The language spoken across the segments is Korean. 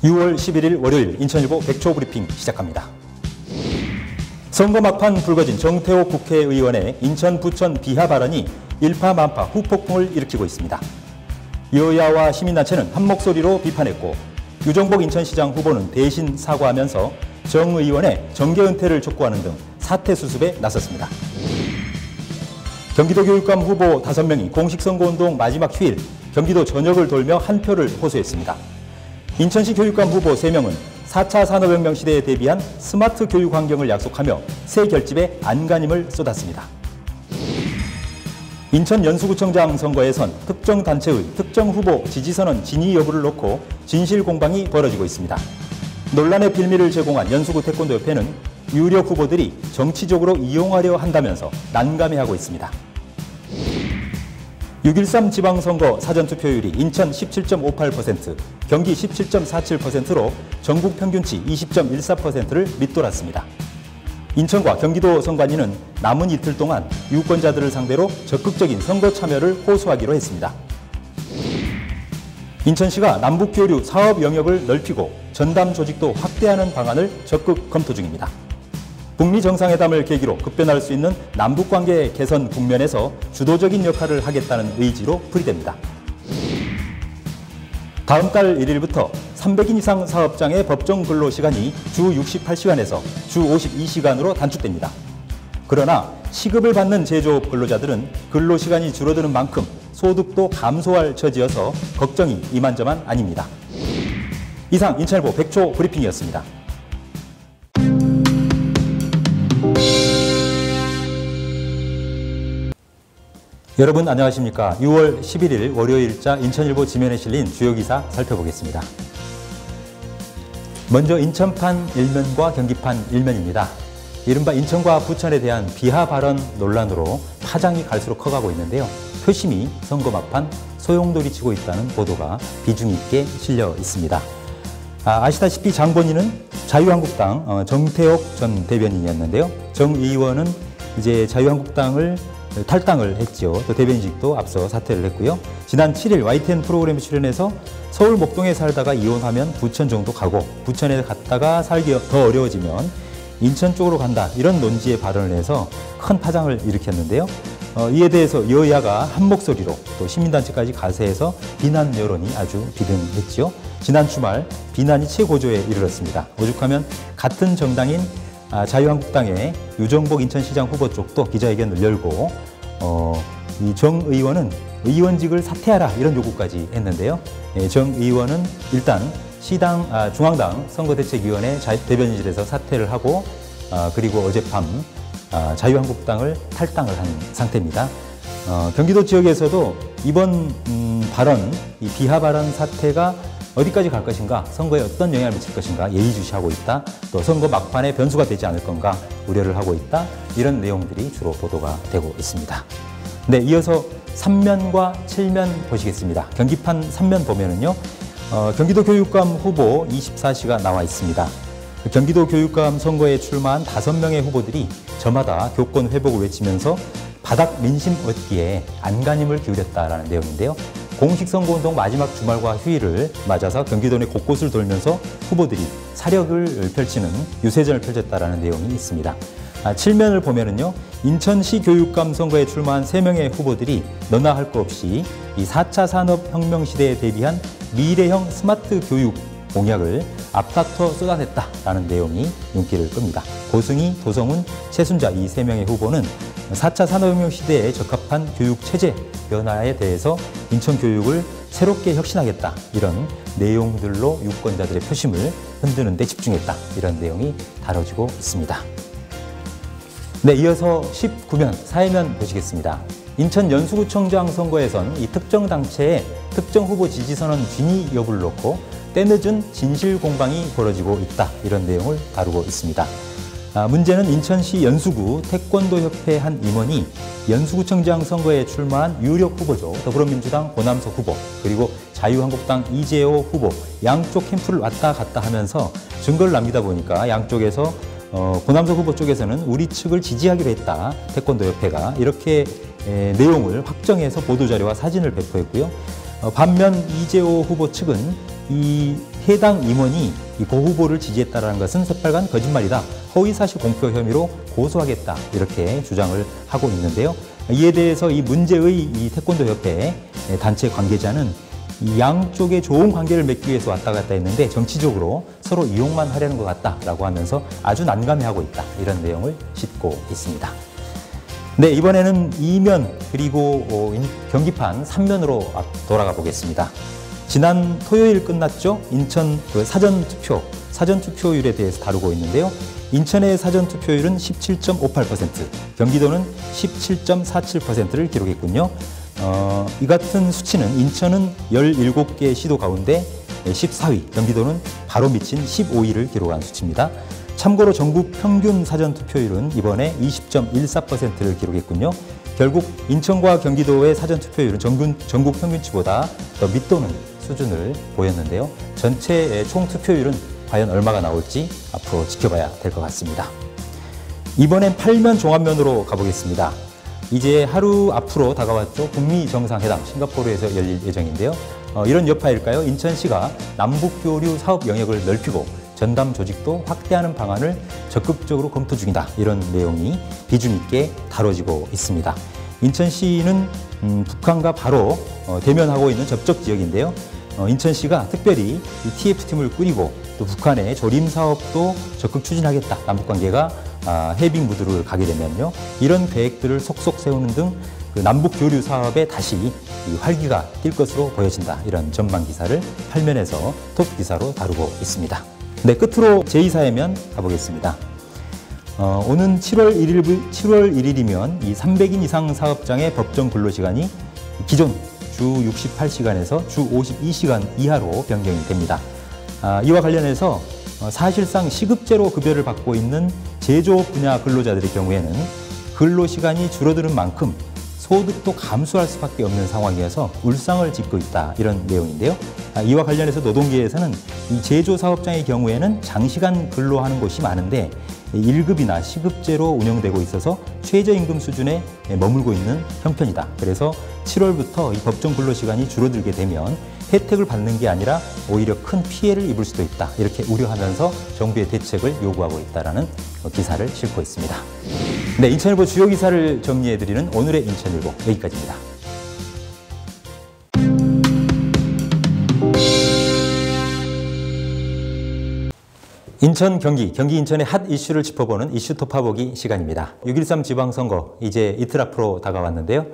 6월 11일 월요일 인천일보 백초 브리핑 시작합니다. 선거 막판 불거진 정태욱 국회의원의 인천 부천 비하 발언이 일파만파 후폭풍을 일으키고 있습니다. 여야와 시민단체는 한 목소리로 비판했고 유정복 인천시장 후보는 대신 사과하면서 정 의원의 정계 은퇴를 촉구하는 등 사퇴 수습에 나섰습니다. 경기도 교육감 후보 5명이 공식 선거운동 마지막 휴일 경기도 전역을 돌며 한 표를 호소했습니다. 인천시 교육감 후보 3명은 4차 산업혁명 시대에 대비한 스마트 교육 환경을 약속하며 새 결집에 안간힘을 쏟았습니다. 인천 연수구청장 선거에선 특정 단체의 특정 후보 지지선언 진위 여부를 놓고 진실 공방이 벌어지고 있습니다. 논란의 빌미를 제공한 연수구 태권도협회는 유력 후보들이 정치적으로 이용하려 한다면서 난감해하고 있습니다. 6.13 지방선거 사전투표율이 인천 17.58%, 경기 17.47%로 전국 평균치 20.14%를 밑돌았습니다. 인천과 경기도 선관위는 남은 이틀 동안 유권자들을 상대로 적극적인 선거 참여를 호소하기로 했습니다. 인천시가 남북교류 사업 영역을 넓히고 전담 조직도 확대하는 방안을 적극 검토 중입니다. 북미 정상회담을 계기로 급변할 수 있는 남북관계 개선 국면에서 주도적인 역할을 하겠다는 의지로 풀이됩니다. 다음 달 1일부터 300인 이상 사업장의 법정 근로시간이 주 68시간에서 주 52시간으로 단축됩니다. 그러나 시급을 받는 제조업 근로자들은 근로시간이 줄어드는 만큼 소득도 감소할 처지여서 걱정이 이만저만 아닙니다. 이상 인천일보 백초 브리핑이었습니다. 여러분 안녕하십니까. 6월 11일 월요일자 인천일보 지면에 실린 주요 기사 살펴보겠습니다. 먼저 인천판 일면과 경기판 일면입니다. 이른바 인천과 부천에 대한 비하 발언 논란으로 파장이 갈수록 커가고 있는데요. 표심이 선거 막판 소용돌이 치고 있다는 보도가 비중 있게 실려 있습니다. 아시다시피 장본인은 자유한국당 정태욱 전 대변인이었는데요. 정 의원은 이제 자유한국당을 탈당을 했죠. 또 대변인직도 앞서 사퇴를 했고요. 지난 7일 YTN 프로그램에 출연해서 서울 목동에 살다가 이혼하면 부천 정도 가고 부천에 갔다가 살기 더 어려워지면 인천 쪽으로 간다. 이런 논지의 발언을 해서 큰 파장을 일으켰는데요. 이에 대해서 여야가 한 목소리로 또 시민단체까지 가세해서 비난 여론이 아주 비등했죠. 지난 주말 비난이 최고조에 이르렀습니다. 오죽하면 같은 정당인 자유한국당의 유정복 인천시장 후보 쪽도 기자회견을 열고 이 정 의원은 의원직을 사퇴하라 이런 요구까지 했는데요. 정 의원은 일단 중앙당 선거대책위원회 대변인실에서 사퇴를 하고 그리고 어젯밤 자유한국당을 탈당을 한 상태입니다. 경기도 지역에서도 이번 발언, 이 비하 발언 사태가 어디까지 갈 것인가, 선거에 어떤 영향을 미칠 것인가 예의주시하고 있다. 또 선거 막판에 변수가 되지 않을 건가 우려를 하고 있다. 이런 내용들이 주로 보도가 되고 있습니다. 네, 이어서 3면과 7면 보시겠습니다. 경기판 3면 보면은요, 경기도 교육감 후보 24시가 나와 있습니다. 경기도 교육감 선거에 출마한 5명의 후보들이 저마다 교권 회복을 외치면서 바닥 민심 얻기에 안간힘을 기울였다라는 내용인데요. 공식 선거운동 마지막 주말과 휴일을 맞아서 경기도 내 곳곳을 돌면서 후보들이 사력을 펼치는 유세전을 펼쳤다라는 내용이 있습니다. 7면을 보면은요, 인천시 교육감 선거에 출마한 3명의 후보들이 너나 할 것 없이 이 4차 산업혁명 시대에 대비한 미래형 스마트 교육 공약을 앞다퉈 쏟아냈다라는 내용이 눈길을 끕니다. 고승희, 도성훈, 최순자 이 3명의 후보는 4차 산업혁명 시대에 적합한 교육 체제 변화에 대해서 인천 교육을 새롭게 혁신하겠다 이런 내용들로 유권자들의 표심을 흔드는 데 집중했다 이런 내용이 다뤄지고 있습니다. 네, 이어서 19면, 사회면 보시겠습니다. 인천 연수구청장 선거에선 이 특정 단체의 특정 후보 지지선언 진위 여부를 놓고 때늦은 진실 공방이 벌어지고 있다 이런 내용을 다루고 있습니다. 문제는 인천시 연수구 태권도협회 한 임원이 연수구청장 선거에 출마한 유력 후보죠. 더불어민주당 고남석 후보 그리고 자유한국당 이재호 후보 양쪽 캠프를 왔다 갔다 하면서 증거를 남기다 보니까 양쪽에서 고남석 후보 쪽에서는 우리 측을 지지하기로 했다. 태권도협회가 이렇게 내용을 확정해서 보도자료와 사진을 배포했고요. 반면 이재호 후보 측은 이 해당 임원이 이 고 후보를 지지했다는 것은 새빨간 거짓말이다. 허위사실 공표 혐의로 고소하겠다. 이렇게 주장을 하고 있는데요. 이에 대해서 이 문제의 이 태권도협회 단체 관계자는 이 양쪽의 좋은 관계를 맺기 위해서 왔다 갔다 했는데 정치적으로 서로 이용만 하려는 것 같다라고 하면서 아주 난감해하고 있다. 이런 내용을 싣고 있습니다. 네, 이번에는 2면 그리고 경기판 3면으로 돌아가 보겠습니다. 지난 토요일 끝났죠? 인천 사전투표율에 대해서 다루고 있는데요. 인천의 사전투표율은 17.58%, 경기도는 17.47%를 기록했군요. 이 같은 수치는 인천은 17개 시도 가운데 14위, 경기도는 바로 미친 15위를 기록한 수치입니다. 참고로 전국 평균 사전투표율은 이번에 20.14%를 기록했군요. 결국 인천과 경기도의 사전투표율은 전국 평균치보다 더 밑도는 수준을 보였는데요. 전체 총 투표율은 과연 얼마가 나올지 앞으로 지켜봐야 될 것 같습니다. 이번엔 8면 종합면으로 가보겠습니다. 이제 하루 앞으로 다가왔죠. 북미 정상회담 싱가포르에서 열릴 예정인데요. 이런 여파일까요? 인천시가 남북교류 사업 영역을 넓히고 전담 조직도 확대하는 방안을 적극적으로 검토 중이다. 이런 내용이 비중 있게 다뤄지고 있습니다. 인천시는 북한과 바로 대면하고 있는 접촉 지역인데요. 인천시가 특별히 TF팀을 꾸리고 또 북한의 조림 사업도 적극 추진하겠다. 남북관계가 해빙 무드를 가게 되면요. 이런 계획들을 속속 세우는 등 그 남북 교류 사업에 다시 활기가 뛸 것으로 보여진다. 이런 전망 기사를 8면에서 톱 기사로 다루고 있습니다. 네, 끝으로 제2사회면 가보겠습니다. 오는 7월 1일이면 이 300인 이상 사업장의 법정 근로시간이 기존 주 68시간에서 주 52시간 이하로 변경이 됩니다. 이와 관련해서 사실상 시급제로 급여를 받고 있는 제조업 분야 근로자들의 경우에는 근로시간이 줄어드는 만큼 소득도 감소할 수밖에 없는 상황이어서 울상을 짓고 있다. 이런 내용인데요. 이와 관련해서 노동계에서는 이 제조사업장의 경우에는 장시간 근로하는 곳이 많은데 1급이나 시급제로 운영되고 있어서 최저임금 수준에 머물고 있는 형편이다. 그래서 7월부터 이 법정 근로시간이 줄어들게 되면 혜택을 받는 게 아니라 오히려 큰 피해를 입을 수도 있다. 이렇게 우려하면서 정부의 대책을 요구하고 있다는 기사를 싣고 있습니다. 네, 인천일보 주요 기사를 정리해드리는 오늘의 인천일보 여기까지입니다. 인천, 경기 인천의 핫 이슈를 짚어보는 이슈 톱파보기 시간입니다. 6.13 지방선거 이제 이틀 앞으로 다가왔는데요.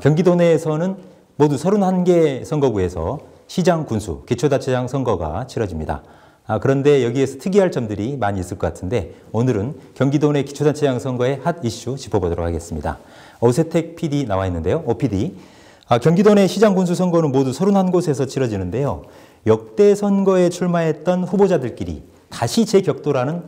경기도 내에서는 모두 31개 선거구에서 시장, 군수, 기초자치장 선거가 치러집니다. 그런데 여기에서 특이할 점들이 많이 있을 것 같은데 오늘은 경기도 내 기초자치장 선거의 핫 이슈 짚어보도록 하겠습니다. 오세택 PD 나와 있는데요. OPD. 경기도 내 시장, 군수 선거는 모두 31곳에서 치러지는데요. 역대 선거에 출마했던 후보자들끼리 다시 재격돌하는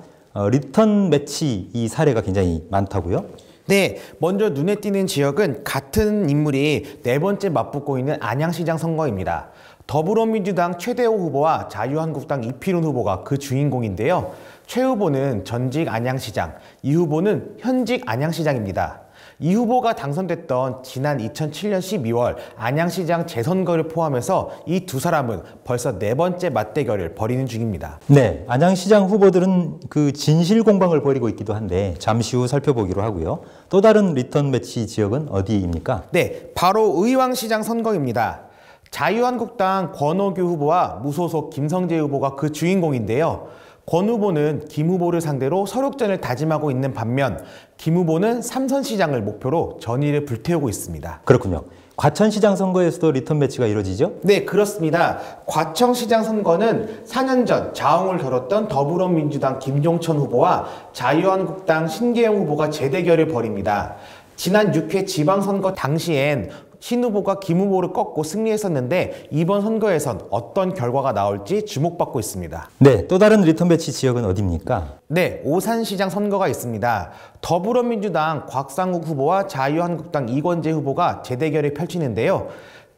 리턴 매치 이 사례가 굉장히 많다고요? 네, 먼저 눈에 띄는 지역은 같은 인물이 네 번째 맞붙고 있는 안양시장 선거입니다. 더불어민주당 최대호 후보와 자유한국당 이필훈 후보가 그 주인공인데요. 최 후보는 전직 안양시장, 이 후보는 현직 안양시장입니다. 이 후보가 당선됐던 지난 2007년 12월 안양시장 재선거를 포함해서 이 두 사람은 벌써 네 번째 맞대결을 벌이는 중입니다. 네, 안양시장 후보들은 그 진실 공방을 벌이고 있기도 한데 잠시 후 살펴보기로 하고요. 또 다른 리턴 매치 지역은 어디입니까? 네, 바로 의왕시장 선거입니다. 자유한국당 권오규 후보와 무소속 김성재 후보가 그 주인공인데요. 권 후보는 김 후보를 상대로 서력전을 다짐하고 있는 반면 김 후보는 삼선시장을 목표로 전의를 불태우고 있습니다. 그렇군요. 과천시장 선거에서도 리턴 매치가 이루어지죠? 네, 그렇습니다. 과천시장 선거는 4년 전 자웅을 겨뤘던 더불어민주당 김종천 후보와 자유한국당 신계영 후보가 재대결을 벌입니다. 지난 6회 지방선거 당시엔 신 후보가 김 후보를 꺾고 승리했었는데 이번 선거에선 어떤 결과가 나올지 주목받고 있습니다. 네, 또 다른 리턴 매치 지역은 어디입니까? 네, 오산시장 선거가 있습니다. 더불어민주당 곽상욱 후보와 자유한국당 이권재 후보가 재대결을 펼치는데요.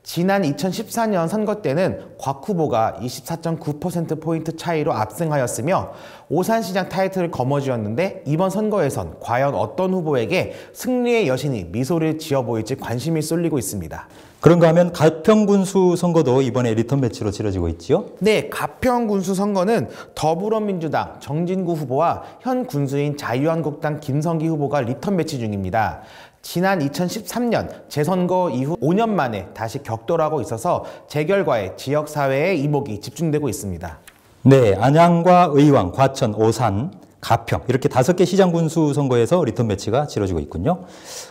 지난 2014년 선거 때는 곽 후보가 24.9%포인트 차이로 압승하였으며 오산시장 타이틀을 거머쥐었는데 이번 선거에선 과연 어떤 후보에게 승리의 여신이 미소를 지어 보일지 관심이 쏠리고 있습니다. 그런가 하면 가평군수 선거도 이번에 리턴 매치로 치러지고 있지요? 네, 가평군수 선거는 더불어민주당 정진구 후보와 현 군수인 자유한국당 김성기 후보가 리턴 매치 중입니다. 지난 2013년 재선거 이후 5년 만에 다시 격돌하고 있어서 재결과에 지역사회의 이목이 집중되고 있습니다. 네, 안양과 의왕, 과천, 오산, 가평 이렇게 5개 시장 군수 선거에서 리턴 매치가 치러지고 있군요.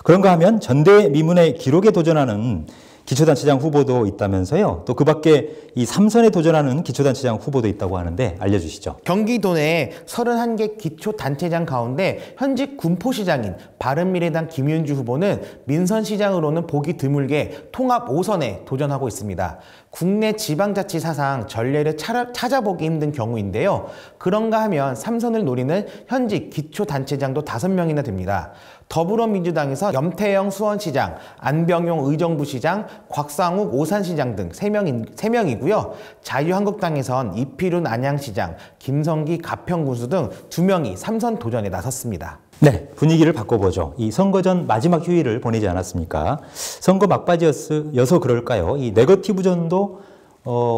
그런가 하면 전대미문의 기록에 도전하는 기초단체장 후보도 있다면서요. 또 그 밖에 이 3선에 도전하는 기초단체장 후보도 있다고 하는데 알려주시죠. 경기도 내 31개 기초단체장 가운데 현직 군포시장인 바른미래당 김윤주 후보는 민선시장으로는 보기 드물게 통합 5선에 도전하고 있습니다. 국내 지방자치 사상 전례를 찾아보기 힘든 경우인데요. 그런가 하면 3선을 노리는 현직 기초단체장도 5명이나 됩니다. 더불어민주당에서 염태영 수원시장, 안병용 의정부시장, 곽상욱 오산시장 등 3명이고요. 자유한국당에선 이필훈 안양시장, 김성기 가평군수 등 2명이 3선 도전에 나섰습니다. 네, 분위기를 바꿔보죠. 이 선거 전 마지막 휴일을 보내지 않았습니까? 선거 막바지여서 그럴까요? 이 네거티브전도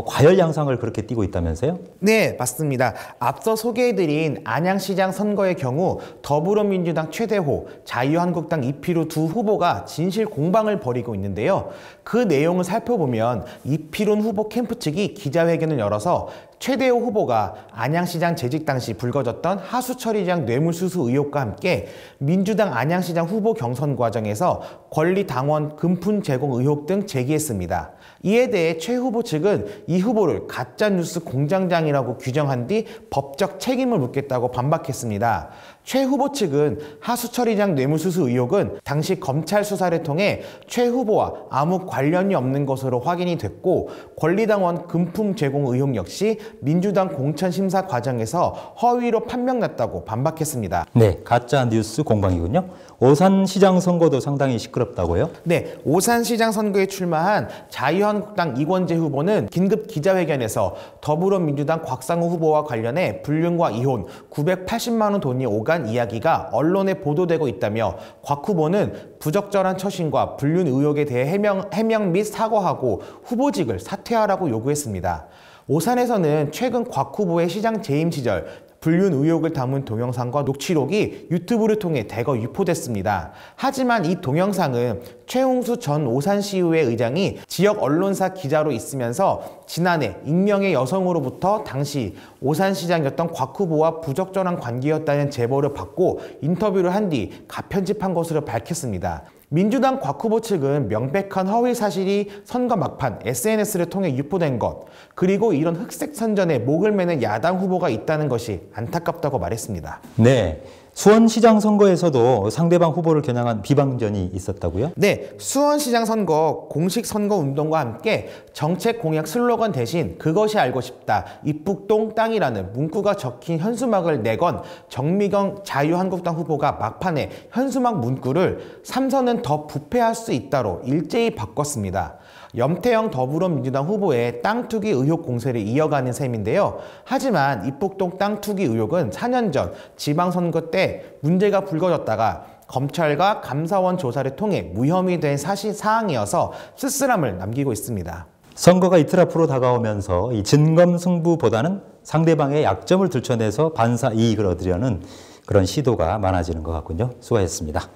과열 양상을 그렇게 띠고 있다면서요? 네, 맞습니다. 앞서 소개해드린 안양시장 선거의 경우 더불어민주당 최대호, 자유한국당 이필우 두 후보가 진실 공방을 벌이고 있는데요. 그 내용을 살펴보면 이필훈 후보 캠프 측이 기자회견을 열어서 최대호 후보가 안양시장 재직 당시 불거졌던 하수처리장 뇌물수수 의혹과 함께 민주당 안양시장 후보 경선 과정에서 권리당원 금품 제공 의혹 등 제기했습니다. 이에 대해 최 후보 측은 이 후보를 가짜뉴스 공장장이라고 규정한 뒤 법적 책임을 묻겠다고 반박했습니다. 최 후보 측은 하수처리장 뇌물수수 의혹은 당시 검찰 수사를 통해 최 후보와 아무 관련이 없는 것으로 확인이 됐고 권리당원 금품 제공 의혹 역시 민주당 공천심사 과정에서 허위로 판명났다고 반박했습니다. 네, 가짜뉴스 공방이군요. 오산시장 선거도 상당히 시끄럽다고요? 네, 오산시장 선거에 출마한 자유한국당 이권재 후보는 긴급 기자회견에서 더불어민주당 곽상우 후보와 관련해 불륜과 이혼 980만 원 돈이 오간 이야기가 언론에 보도되고 있다며 곽 후보는 부적절한 처신과 불륜 의혹에 대해 해명 및 사과하고 후보직을 사퇴하라고 요구했습니다. 오산에서는 최근 곽 후보의 시장 재임 시절 불륜 의혹을 담은 동영상과 녹취록이 유튜브를 통해 대거 유포됐습니다. 하지만 이 동영상은 최홍수 전 오산시의회 의장이 지역 언론사 기자로 있으면서 지난해 익명의 여성으로부터 당시 오산시장이었던 곽 후보와 부적절한 관계였다는 제보를 받고 인터뷰를 한 뒤 가편집한 것으로 밝혔습니다. 민주당 곽 후보 측은 명백한 허위 사실이 선거 막판 SNS를 통해 유포된 것, 그리고 이런 흑색 선전에 목을 매는 야당 후보가 있다는 것이 안타깝다고 말했습니다. 네, 수원시장 선거에서도 상대방 후보를 겨냥한 비방전이 있었다고요? 네, 수원시장 선거 공식 선거운동과 함께 정책 공약 슬로건 대신 그것이 알고 싶다, 입북동 땅이라는 문구가 적힌 현수막을 내건 정미경 자유한국당 후보가 막판에 현수막 문구를 3선은 더 부패할 수 있다로 일제히 바꿨습니다. 염태영 더불어민주당 후보의 땅 투기 의혹 공세를 이어가는 셈인데요. 하지만 입북동 땅 투기 의혹은 4년 전 지방선거 때 문제가 불거졌다가 검찰과 감사원 조사를 통해 무혐의 된 사실사항이어서 쓸쓸함을 남기고 있습니다. 선거가 이틀 앞으로 다가오면서 이 진검승부보다는 상대방의 약점을 들춰내서 반사 이익을 얻으려는 그런 시도가 많아지는 것 같군요. 수고하셨습니다.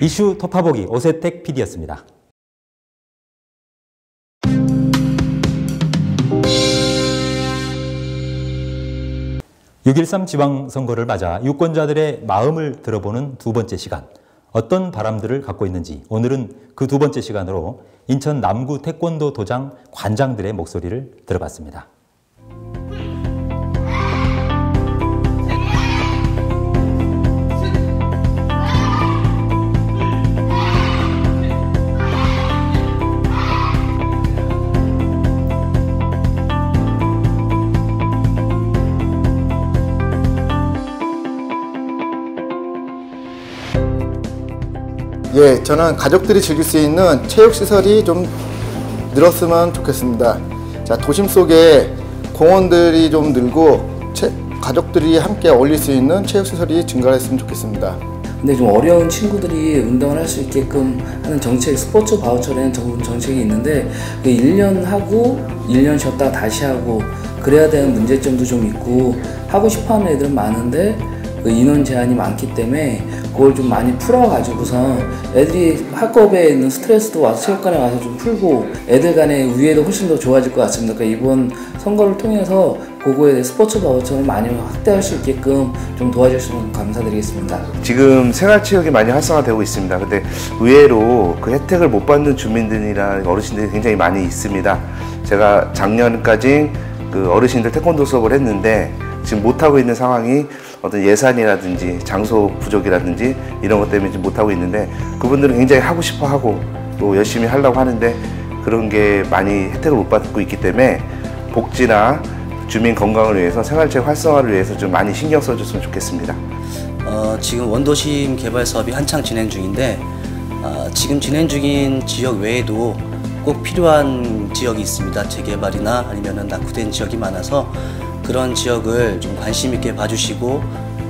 이슈 토파보기 오세택 PD였습니다. 6.13 지방선거를 맞아 유권자들의 마음을 들어보는 두 번째 시간. 어떤 바람들을 갖고 있는지 오늘은 그 두 번째 시간으로 인천 남구 태권도 도장 관장들의 목소리를 들어봤습니다. 예, 저는 가족들이 즐길 수 있는 체육시설이 좀 늘었으면 좋겠습니다. 자, 도심 속에 공원들이 좀 늘고 가족들이 함께 어울릴 수 있는 체육시설이 증가했으면 좋겠습니다. 근데 좀 어려운 친구들이 운동을 할 수 있게끔 하는 정책, 스포츠 바우처라는 정책이 있는데 1년 하고 1년 쉬었다가 다시 하고 그래야 되는 문제점도 좀 있고 하고 싶어하는 애들은 많은데 그 인원 제한이 많기 때문에 그걸 좀 많이 풀어가지고서 애들이 학급에 있는 스트레스도 와서 체육관에 와서 좀 풀고 애들 간의 우애도 훨씬 더 좋아질 것 같습니다. 그러니까 이번 선거를 통해서 그거에 대해 스포츠 바우처를 많이 확대할 수 있게끔 좀 도와주시면 감사드리겠습니다. 지금 생활체육이 많이 활성화되고 있습니다. 근데 의외로 그 혜택을 못 받는 주민들이나 어르신들이 굉장히 많이 있습니다. 제가 작년까지 그 어르신들 태권도 수업을 했는데 지금 못하고 있는 상황이 어떤 예산이라든지 장소 부족이라든지 이런 것 때문에 지금 못하고 있는데 그분들은 굉장히 하고 싶어 하고 또 열심히 하려고 하는데 그런 게 많이 혜택을 못 받고 있기 때문에 복지나 주민 건강을 위해서 생활체육 활성화를 위해서 좀 많이 신경 써줬으면 좋겠습니다. 지금 원도심 개발 사업이 한창 진행 중인데 지금 진행 중인 지역 외에도 꼭 필요한 지역이 있습니다. 재개발이나 아니면 낙후된 지역이 많아서 그런 지역을 좀 관심 있게 봐주시고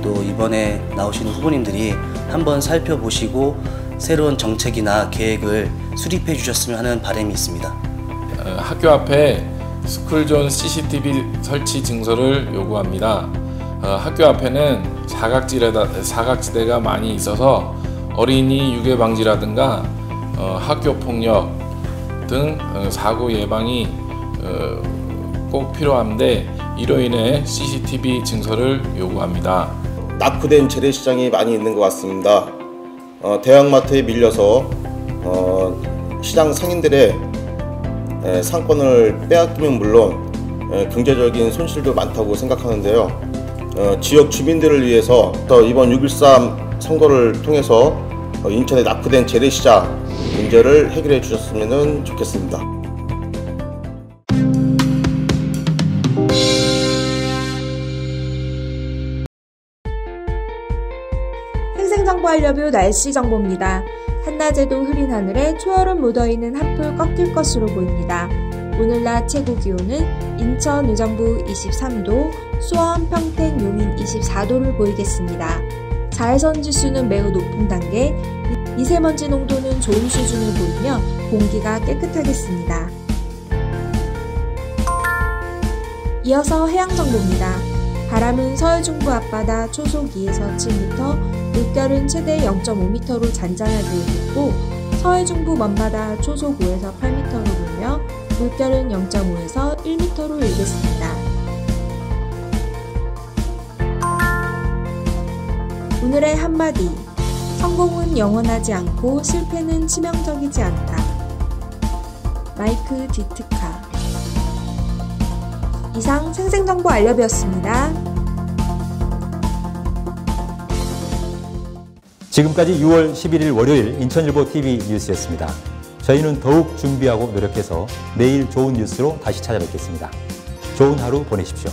또 이번에 나오시는 후보님들이 한번 살펴보시고 새로운 정책이나 계획을 수립해 주셨으면 하는 바람이 있습니다. 학교 앞에 스쿨존 CCTV 설치 증서를 요구합니다. 학교 앞에는 사각지대가 많이 있어서 어린이 유괴 방지라든가 학교 폭력 등 사고 예방이 꼭 필요한데 이로 인해 CCTV 증서를 요구합니다. 낙후된 재래시장이 많이 있는 것 같습니다. 대형마트에 밀려서 시장 상인들의 상권을 빼앗기면 물론 경제적인 손실도 많다고 생각하는데요. 지역 주민들을 위해서 이번 6.13 선거를 통해서 인천의 낙후된 재래시장 문제를 해결해 주셨으면 좋겠습니다. 생생정보알려뷰 날씨 정보입니다. 한낮에도 흐린 하늘에 초여름 묻어있는 한풀 꺾일 것으로 보입니다. 오늘 낮 최고 기온은 인천 의정부 23도, 수원, 평택, 용인 24도를 보이겠습니다. 자외선 지수는 매우 높은 단계, 미세먼지 농도는 좋은 수준을 보이며 공기가 깨끗하겠습니다. 이어서 해양정보입니다. 바람은 서해 중부 앞바다 초속 2에서 7m, 물결은 최대 0.5m로 잔잔하게 일고 서해 중부 먼바다 초속 5에서 8m로 불며 물결은 0.5에서 1m로 일겠습니다. 오늘의 한마디, 성공은 영원하지 않고 실패는 치명적이지 않다. 마이크 디트카. 이상 생생정보 알려뷰였습니다. 지금까지 6월 11일 월요일 인천일보TV 뉴스였습니다. 저희는 더욱 준비하고 노력해서 내일 좋은 뉴스로 다시 찾아뵙겠습니다. 좋은 하루 보내십시오.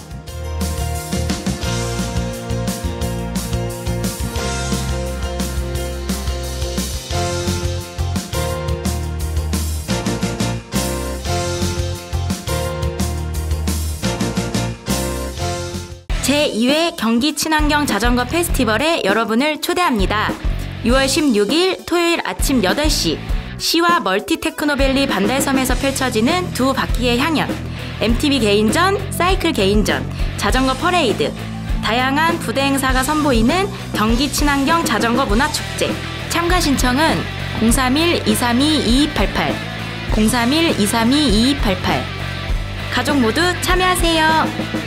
제2회 경기 친환경 자전거 페스티벌에 여러분을 초대합니다. 6월 16일 토요일 아침 8시 시와 멀티테크노밸리 반달섬에서 펼쳐지는 두 바퀴의 향연, MTB 개인전, 사이클 개인전, 자전거 퍼레이드, 다양한 부대 행사가 선보이는 경기 친환경 자전거 문화축제. 참가 신청은 031-232-2288, 031-232-2288. 가족 모두 참여하세요.